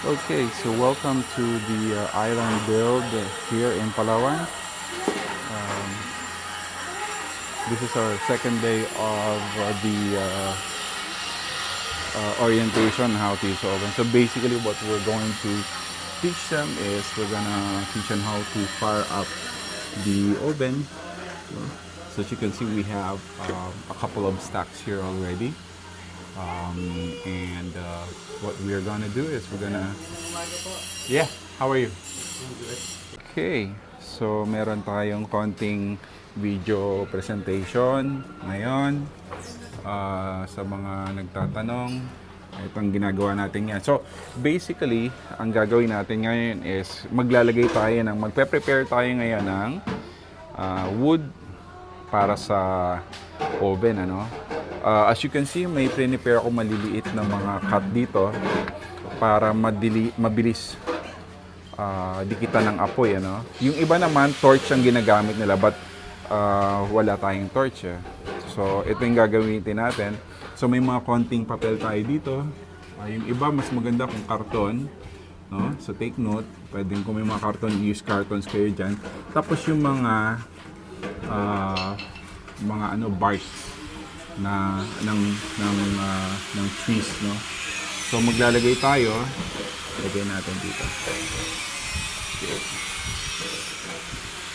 Okay, so welcome to the island build here in Palawan. This is our second day of the orientation how to use oven. So basically what we're going to teach them is we're gonna teach them how to fire up the oven. So as you can see, we have a couple of stacks here already. And what we're gonna do is we're gonna... Yeah, how are you? Okay, so meron tayong konting video presentation ngayon sa mga nagtatanong. Itong ginagawa natin yan. So, basically, ang gagawin natin ngayon is magpe-prepare tayo ngayon ng wood para sa oven, ano. As you can see, may prepare ako maliliit na mga cut dito para mabilis dikitan ng apoy, ano. Yung iba naman, torch ang ginagamit nila, but wala tayong torch, eh. So, ito yung gagamitin natin. So, may mga konting papel tayo dito. Yung iba, mas maganda kung karton, no? So, take note. Pwedeng kung may mga karton, use cartons kayo dyan. Tapos yung mga bark na ng trees, no? So, maglalagay tayo. Lagay natin dito.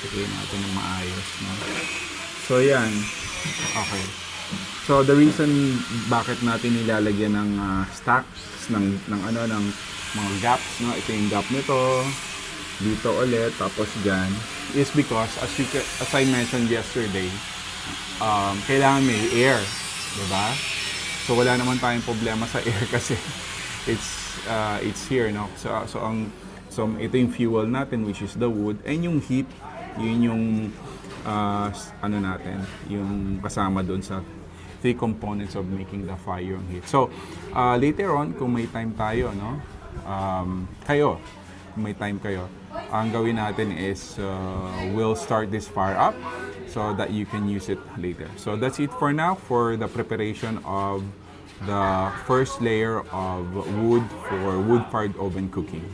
Lagay natin ng maayos, no? So, yan. Okay. So, the reason bakit natin nilalagyan ng stacks, ng mga gaps, no? Ito yung gap nito, dito ulit, tapos dyan, is because, as I mentioned yesterday, kailangan may air, diba? So, wala naman tayong problema sa air kasi it's here, no? So ito yung fuel natin, which is the wood, and yung heat, yun yung yung kasama doon sa three components of making the fire, yung heat. So later on, kung may time tayo, no, kung may time kayo, ang gawin natin is we'll start this fire up so that you can use it later. So that's it for now for the preparation of the first layer of wood for wood-fired oven cooking.